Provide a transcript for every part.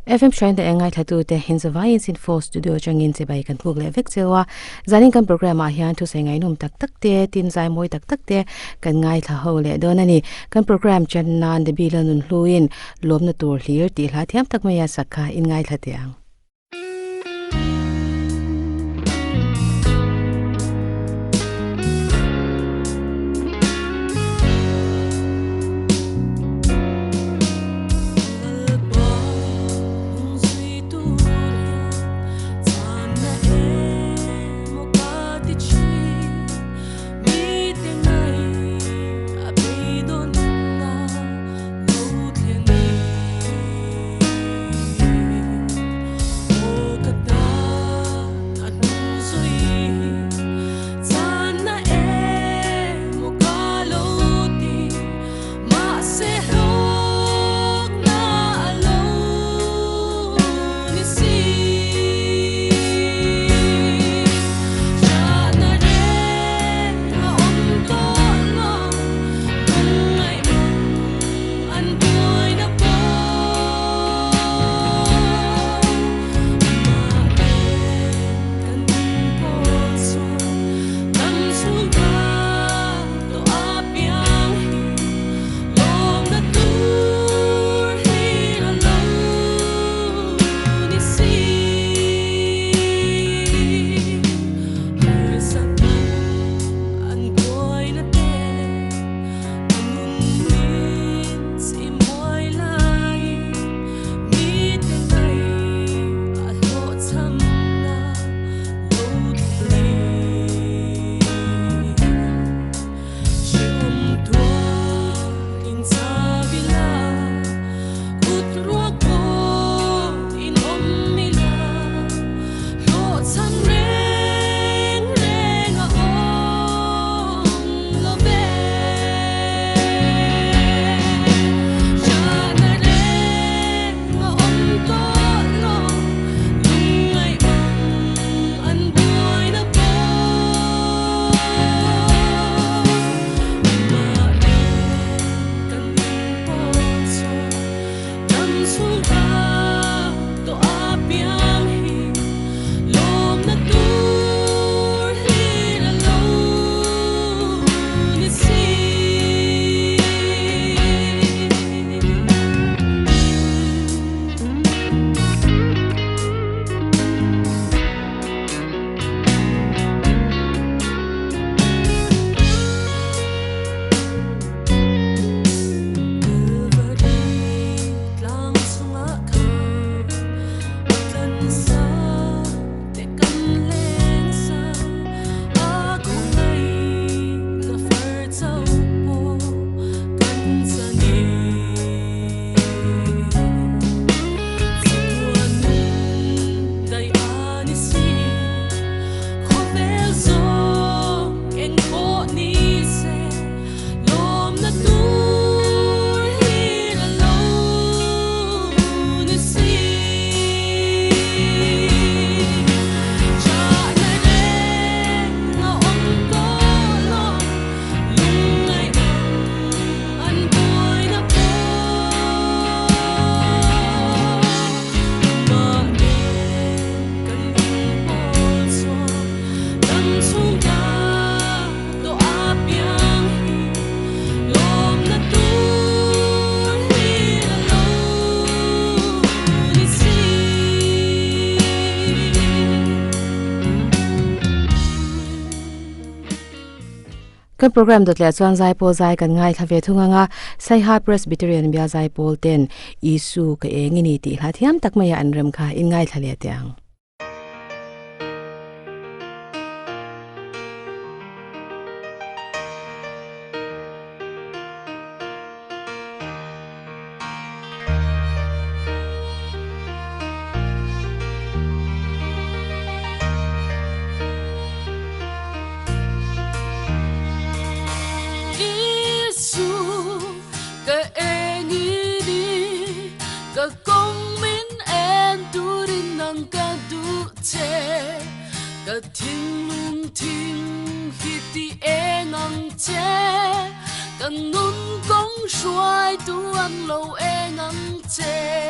FM Hruaina Eng July te Hinzawai in for studio changin che bai kan phuk le vek chewa zanin kan program a hian thu sei ngai num tak tak te tin zai moi tak tak te kan ngai thla ho le don ani kan program chan nan de Bial Lalnunhlui Lawmna tur hlir ti Lalthiam tak maya sakha in ngai thatiang kan program dot le chuan Zaipawl zai kan ngai thave thunganga Siaha Presbyterian Bial Zaipawl ten isu ka engini ti Lalthiam takmaya anrem kha in ngai thale tiang Xuôi tu ăn lâu e ngắm chê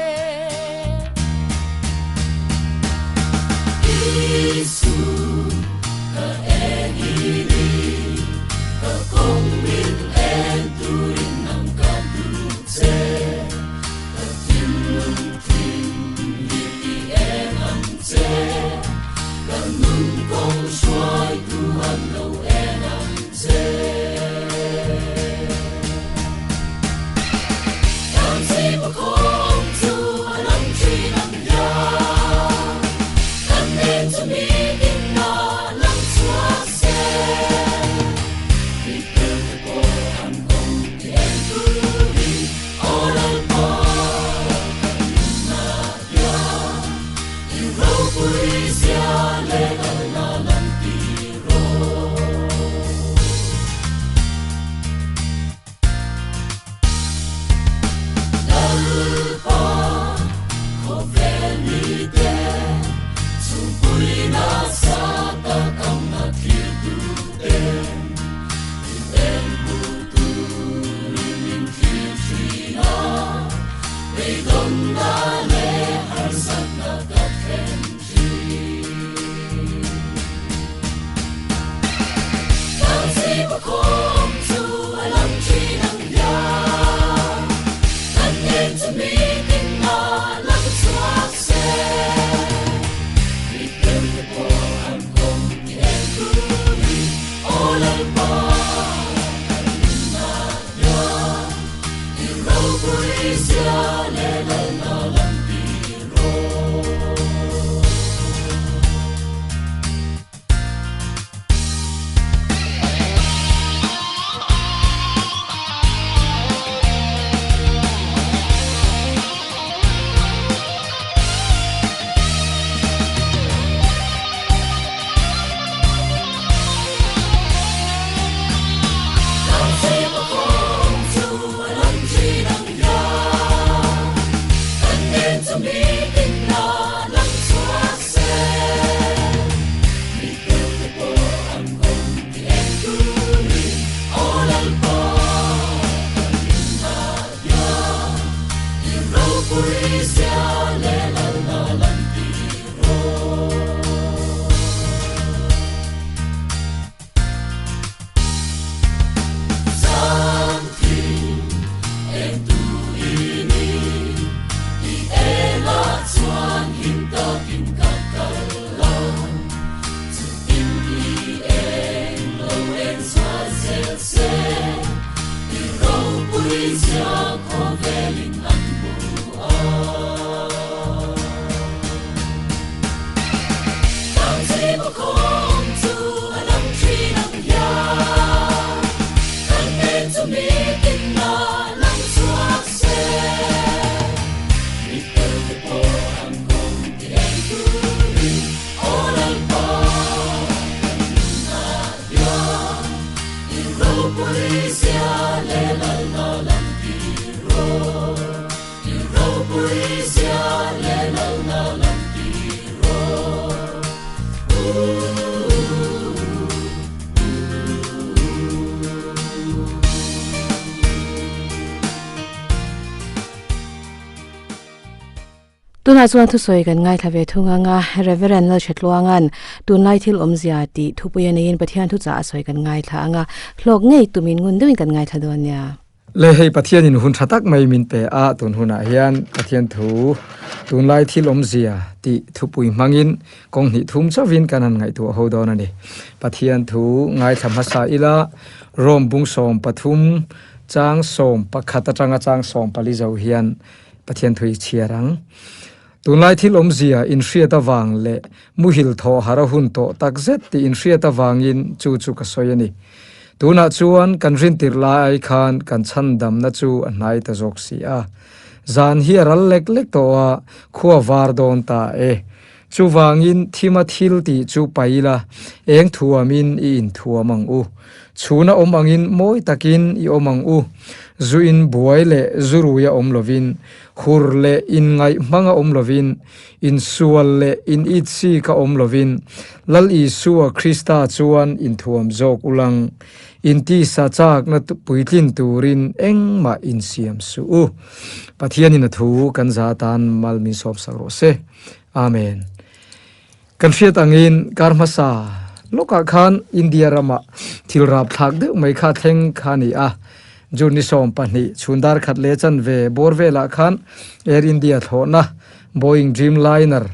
Tuna chuan Thusawi kan ngai thave thunganga Rev Lalthatluanga Tunlai thil awmzia tihchhuah in pathian thu cha asoi kan ngai tha anga hlok ngei tumin ngun deuin kan ngai tha donia le hei pathian in hun thatak mai min pe a tun huna hian pathian thu Tunlai thil awmzia tihchhuah mangin kong ni thum chawin kanan ngai tu ho don ani pathian thu ngai thamasa ila rom bung som pathum chang som pakhata changa chang som pali zo hian pathian thui chiarang Tunlai thil awmzia in hriata wang le muhil tho hara hun to takzet ti in hriata wangin chu ka soyani tuna chuan kan rintir lai khan kan chandam na chu anai ta jok si a zan hi ral lek to a khuwa war don ta chu wangin thima thil ti chu paila eng thuamin I in thuamang u chuna omangin moi takin I omang u zuin buai le zuruya omlovin khur le in ngai manga omlovin in sual le in itsi ka omlovin lal I suwa Krista chuan in thuam jok ulang in ti sa chak na puitlin turin engma in siam su u pathian in thu kan zatan malmin sop sakro se amen kan fiat angin karmasa loka khan India rama thil rap thak de mai kha theng khani a juni som pani chundar khat le chan ve borvela khan Air India thona Boeing Dreamliner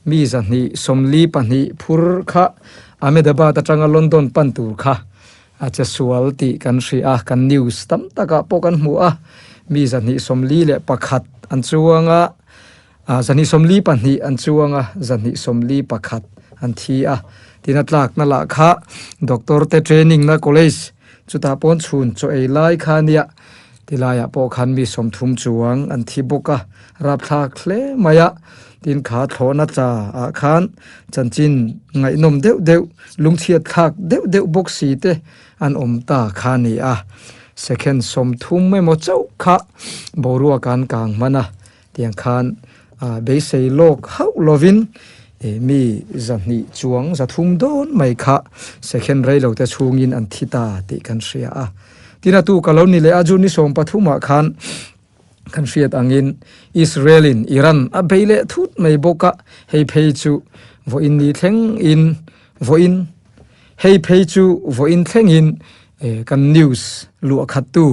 mi zani somli pani phur kha Ahmedabad atanga London pantur kha acha sual ti kan ri a kan news tam taka pokan mu a mi zani somli le pakhat an chuanga zani somli pani an chuanga zani somli pakhat an thi a tinatlak na la kha doctor te training na college chuta pon chhun cho ei lai kha nia tilaya po khan mi somthum chuang an thi boka rap thak hle maya tin kha thona cha a khan chanchin ngai nom deuh deuh lungchiat thak deuh deuh bok si te an omta kha ni a second somthum me mo chau kha borua kan kang mana tiang khan be sei lok hau lovin mi zani chuang za thum don mai kha second rai lo te chungin an thita ti kan ria a tina tu kaloni le ajuni som pathuma khan kan riat angin Israelin Iran a beile thut mai boka hei phei chu vo in ni thleng in vo in hei phei chu vo in thleng in kan news lu khat tu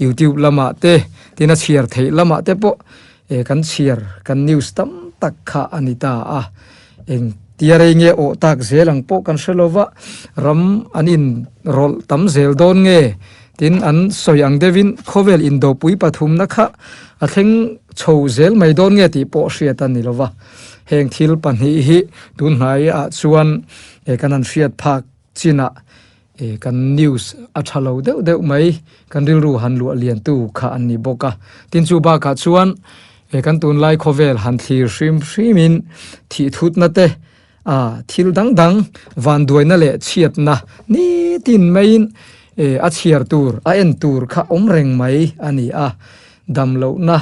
YouTube lama te tina share thei lama te po kan share kan news tam tak kha anita a eng tiare nge o tak zelang po kan shelova ram anin rol tam zel don nge tin an soyang devin khovel indo pui pathum na kha atheng chho zel mai don nge ti po hriat an nilova heng thil panhi hi tun hnai a chuan kanan hriat phak china kan news a thalo deuh deuh mai kan rilru han lu lian tu kha an ni boka tin chu ba ka chuan kan tun lai khovel han hlir hrimin thi thut na te thil dang dang van duaina le chiat na ni tin main a chiar tur a en tur kha omreng mai ani a damlo na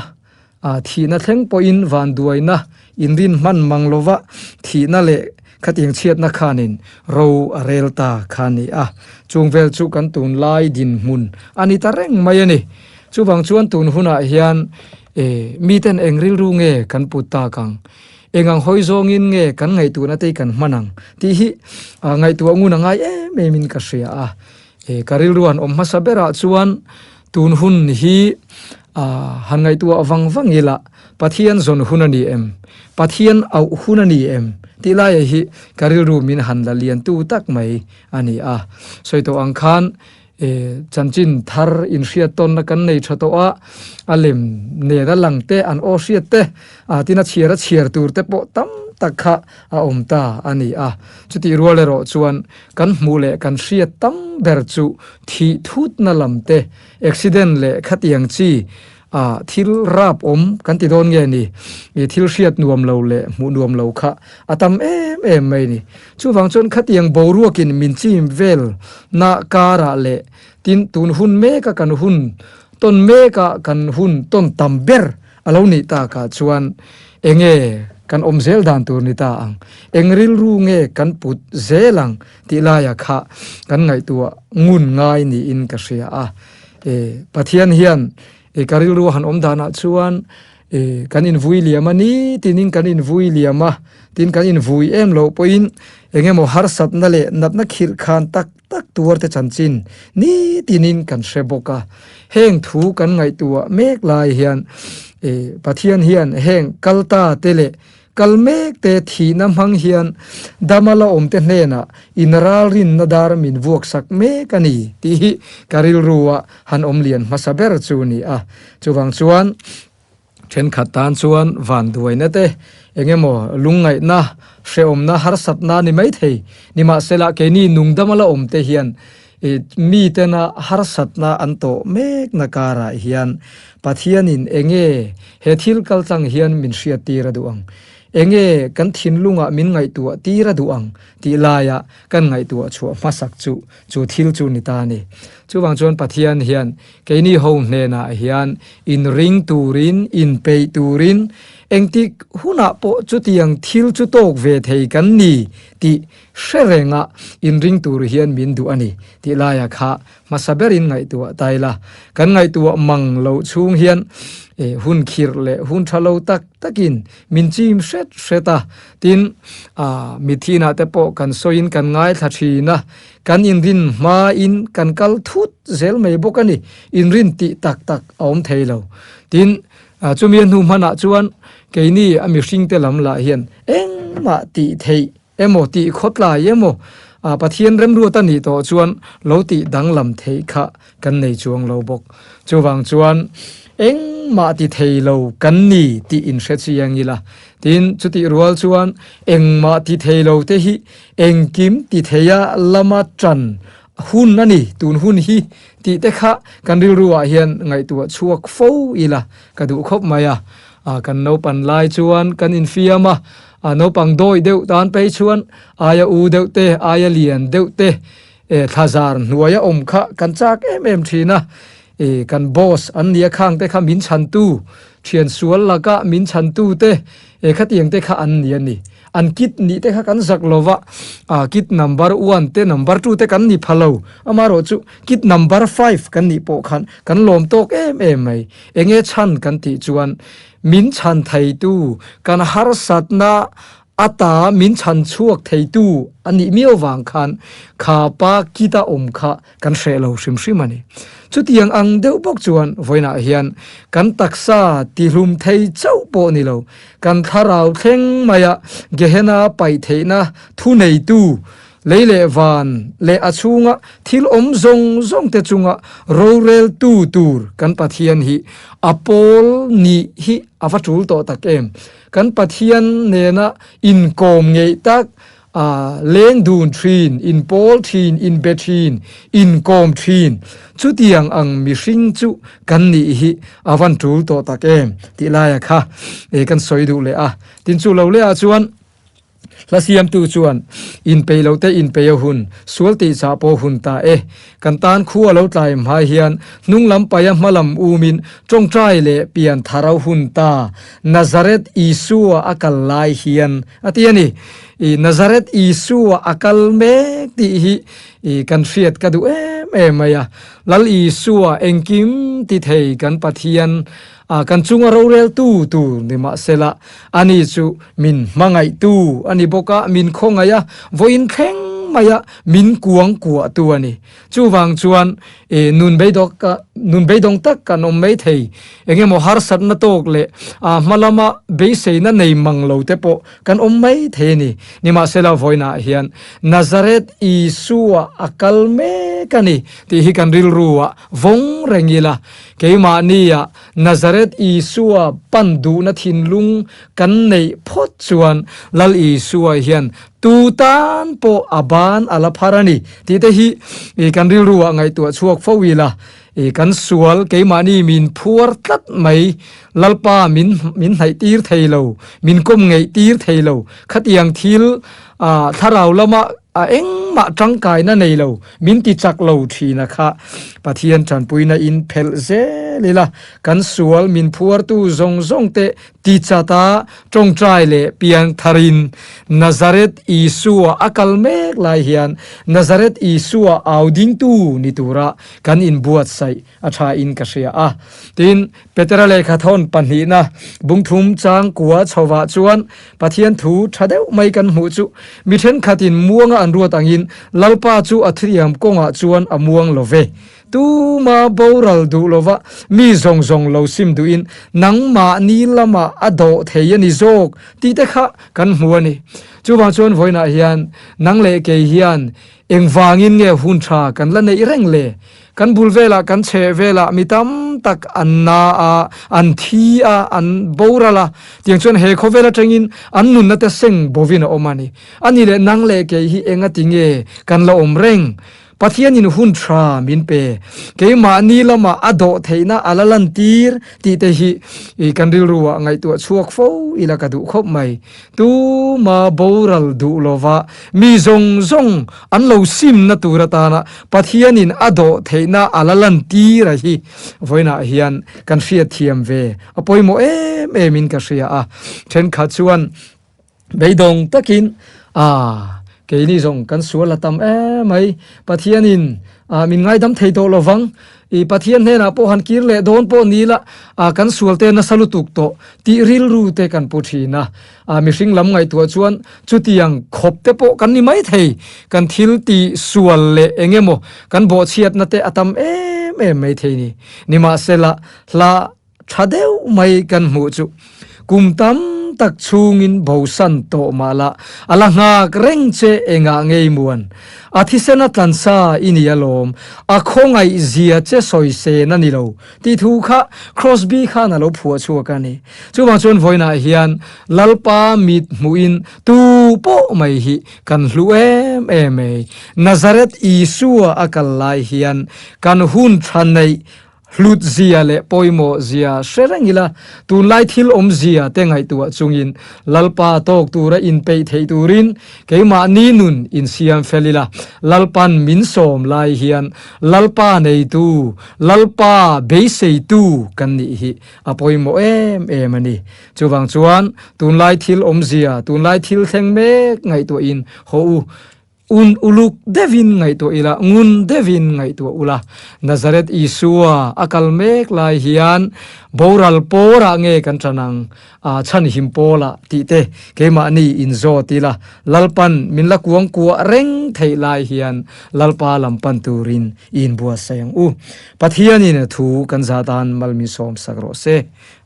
thi na thleng po in van duaina inrin man manglova thi na le khatiang chiat na khanin ro arelta khani a chungvel chu kan tun lai din mun ani ta reng mai ani chuwang chuan tun huna hian mi ten engril ru nge kan puta kang engang hoi zong in nge kan ngai tu na te kan manang ti hi ngai tu anguna ngai me min ka ria a karil ruan om masabera chuan tun hun hi han ngai tu awang wangila pathian zon hunani em pathian au hunani em tilai hi karil ru min han la lian tu tak mai ani a soito angkhan chanchin thar in hriat ton na kan nei thato a alem ne da langte an o hriat te tina chiar tur te po tam takha a omta ani a chuti rualero chuan kan hmule kan hriat tam ber chu thi thut na lamte accident le khatiang chi thil rap kan ti don nge ni thil hriat nuam lo le mu nuam lo kha atam em mai ni chuwang chon khatiang boruakin min chim vel na kara le tin tun hun me ka kan hun ton me ka kan hun ton tamber alo ni ta ka chuan enge kan omzel dan tur ni ta ang engril ru nge kan put zelang ti la ya kha kan ngai tu ngun ngai ni in ka ria a pathian hian karil ru han omdana chuan kan in vui liama ni tinin kan in vui liama tin kan in vui em lo poin engemo har sat na le natna khir khan tak tak tur te chanchin ni tinin kan sheboka heng thu kan ngai tua mek lai hian pathian hian heng kalta tele kalmek te thi na mang hian damala omte hnena inral rin na dar min vuak sak me kani ti karil ruwa han omlian masaber chu ni a chuwang chuan then khatan chuan van duaina te engemo lungai na hreom na har sat na ni mai thei nima sela ke ni nungdamala omte hian mi tena har sat na anto mek nakara hian pathianin enge he thil kalchang hian min hria tira duang enge kan thinlunga min ngai tu tira duang ti laya kan ngai tu chu masak chu thil chu ni ta ni chuwang chon pathian hian keini ho hne na hian in ring turin in pei turin engtik huna po chu tiang thil chu tok ve thei kan ni ti hrerenga in ring tur hian min du ani ti laya kha masaberin ngai tu taila kan ngai tu mang lo chung hian hun khir le hun thalo tak takin min chim seta tin mithina te po kan soin kan ngai thachina kan in rin ma in kan kal thut zel mai bokani in rin ti tak tak om theilo tin chumian nu mana chuan keini ami hring te lam la hian engma ti thei emo ti khotla emo pathian rem ru ta ni to chuan lo ti danglam thei kha kan nei chuang lo bok chuwang chuan engma ti thei lo kan ni ti in hre chiang ila tin chuti rual chuan engma ti thei lo te hi engkim ti theya lama tran hun nani tun hun hi ti te kha kan ri ruwa hian ngai tu chuak fo ila ka du khop maya kan no pan lai chuan kan in fiama no pang doi deu tan pe chuan aya u deu te aya lian deu te thazar nuaya om kha kan chak em thina kan boss an nia khang te kha min chan tu thian sual laka min chan tu te khatiang te kha an nia ni an kit ni te kha kan zak lova kit number 1 te number 2 te kan ni phalo amaro chu kit number 5 kan ni po khan kan lom tok em mai enge chan kan ti chuan min chan thai tu kan har satna ata min chan chuak thei tu ani miao wang khan kha pa kita om kha kan hrelo hrim hrim ani chutiang ang deuh bok chuan voina hian kan taksa ti hlum thei chau po ni lo kan tharau thleng maya gehena pai theina thu nei tu leile van le achunga thil om zong zong te chunga rorel tu tur kan pathian hi apol ni hi avatul to takem kan pathian nena in kom ngei tak leng dun thin in pol thin in bethin in kom thin chu tiang ang mi hring chu kan ni hi avan tul to takem ti la ya kha kan soidu le tin chu lo le chuan la siam tu chuan in pe lo te in pe hun sual ti cha po hun ta kan tan khuwa lo tlai ma hian nung lam pa ya malam umin tong trai le pian tharau hun ta Nazareth Isua akal lai hian atiani Nazareth Isua akal me ti hi kan fiat ka du maya lal Isua engkim ti thei kan pathian kan chunga rorel tu ni ma sela ani chu min mangai tu ani boka min khongaya voin kheng maya min kuang kwa tu ani chuwang chuan nun beidong tak kan om mei thei enge mo har sat na tok le malama be seina nei manglo te po kan om mei the ni ma sela voina hian Nazareth Isua akal me kani ti hi kan ril ruwa vong rengila keima niya Nazareth Isua pandu na thinlung kan nei phot chuan lal Isua hian tu tan po aban ala pharani ti te hi kan ril ruwa ngai tu chuak fowila kan sual keimani min phuar tlat mai lalpa min hai tir theilo min kom ngei tir theilo khatiang thil tharau lama engma tangkai na nei lo min ti chak lo thina kha pathian chan puina in phel ze lela kan sual min phuar tu zong zong te ti chata tong trai le piang tharin Nazareth Isua akal mek lai hian Nazareth Isua auding tu ni tura kan in buat sai atha in ka sia tin petra le kha thon panhi na bungthum chang kwa chowa chuan pathian thu thadeu mai kan hu chu mi then khatin muanga an ruat angin lalpa chu athriam konga chuan amuang love tu ma boral du lova mi zong zong lo sim du in nang ma ni lama ado theyani zok ti te kha kan huani chuwa chuan voina hian nang le ke hian engwangin nge hun tha kan la nei reng le kan bulvela kan che vela mitam tak anna an thi an borala tiang chuan he khovela tengin an nun na te seng bovina omani ani le nang le ke hi enga tinge kan la om reng pathian in hun thra min pe keima ni lama ado theina alalan tir ti te hi kan ril ruwa ngai tu chuak fo ila ka du khop mai tu ma boral du lova mi zong zong an lo sim na turata na pathian in ado theina alalan tir hi voina hian kan fia thiam ve apoimo min ka ria then kha chuan beidong takin keini zong kan suala tam mai pathianin min ngai dam thei do lovang I pathian he na po han kir le don po ni la kan sualte na salutuk to ti ril ru te kan puthina mi hring lam ngai tu chuan chutiang khop te po kan ni mai thei kan thil ti sual le engemo kan bo chiat na te atam em mai thei ni nima sela la thadeu mai kan mu chu kumtam tak chungin bosan to mala alanga reng che enga ngei muan athisena tlansa inialom akhongai zia che soise na nilo ti thu kha crossby kha na lo phua chu ka ni chuwa chon voina hian lalpa mit muin tu po mai hi kan hluem eme Nazareth Isua akal lai hian kan hun thanai hlut zia le poimo zia serengila tunlai thil awmzia te ngai tu chungin lalpa tok tura in pe thei turin keima ni nun in siam felila lalpan min som lai hian lalpa nei tu lalpa beisei tu kan ni hi apoimo em ani chuwang chuan tunlai thil awmzia tunlai thil thleng me ngai tu in ho uluk devin ngai to ila ngun devin ngai to ula Nazareth Isua akal mek lai hian boral pora nge kan chanang chan him pola ti te keima ni in zo tila lalpan min la kuang ku reng thei lai hian lalpa lampan turin in bua sayang pathiani na thu kan zatan malmi som sagro se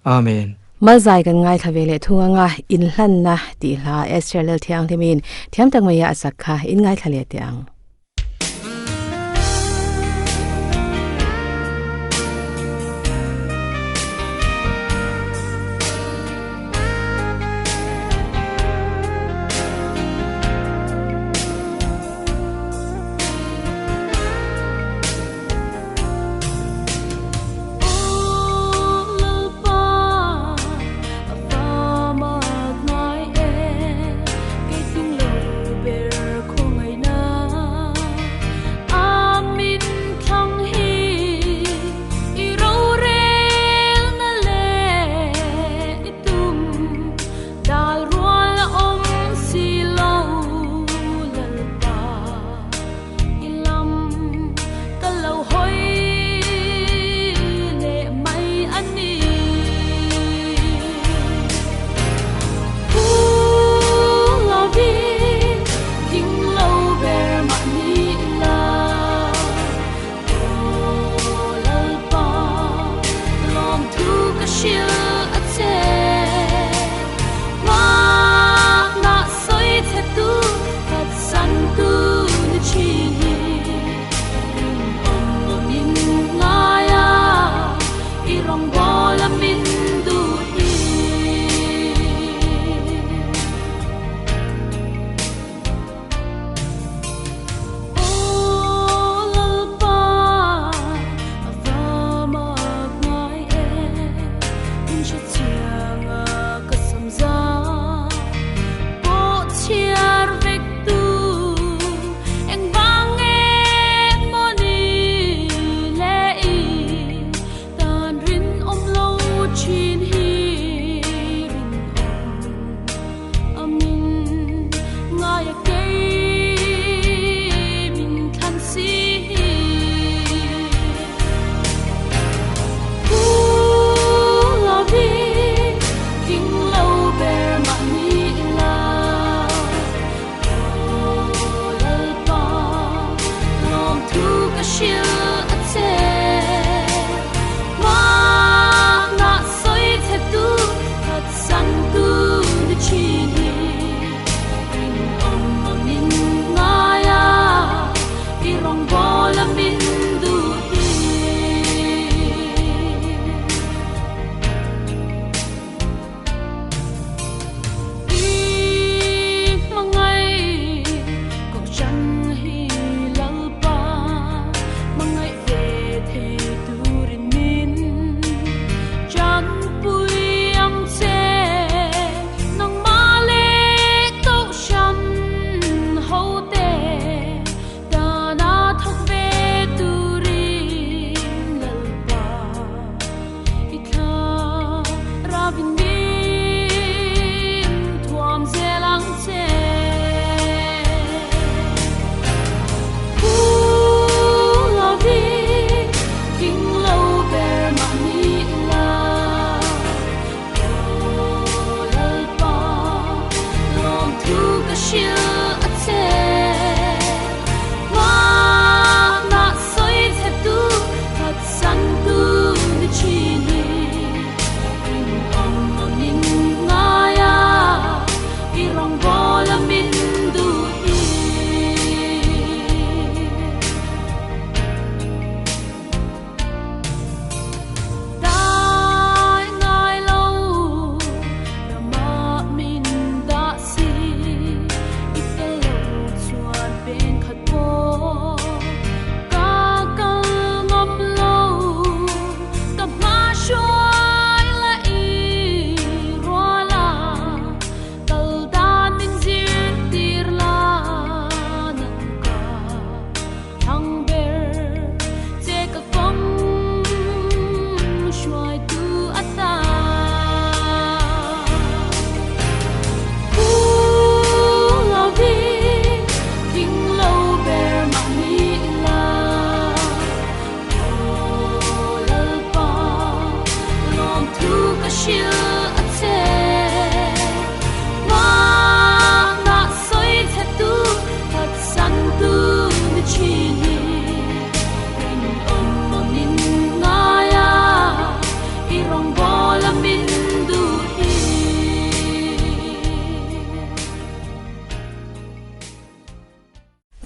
amen Malzai kan ngai thavele thunganga Inhlanna tihla Esther Lalthianghlimi thiam tangmaya sakha in ngai thale tiang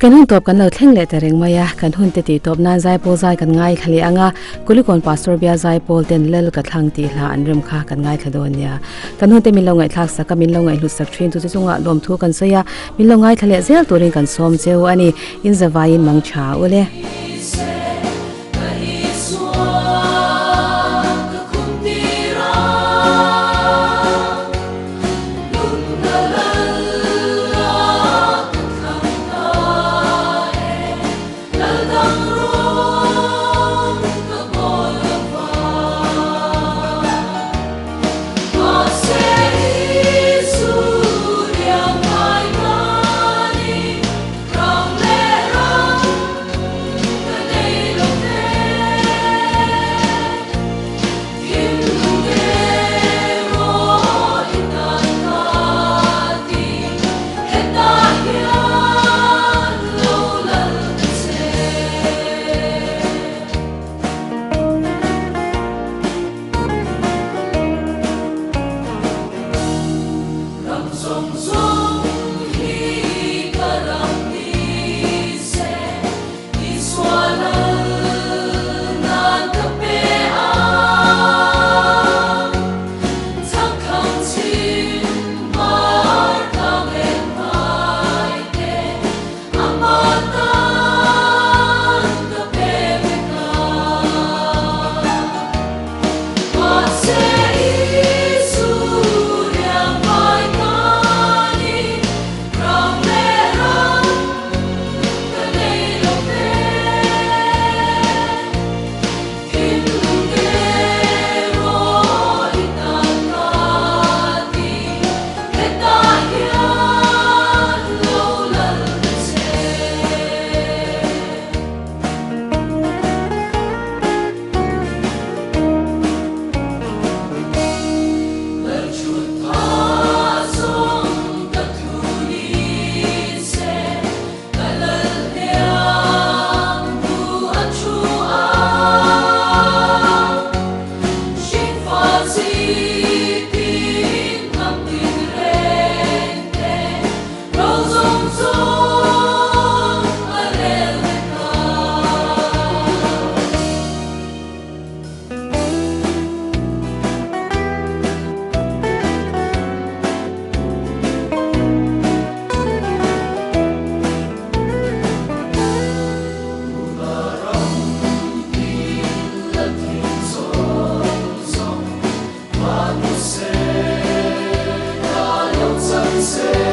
kan hun top kan lo thleng le tereng maya kan hun te ti top na Zaipawl zai kan ngai khali anga Kulikawn pastor Bial Zaipawl ten lel ka thlang ti hla an rem kha kan ngai thladon ya kan hun te min lo ngai thak sa ka min lo ngai hlut sak thrin tu chunga lom thu kan saya min lo ngai thlale zel turin kan som cheu ani in zawain mang cha ole Say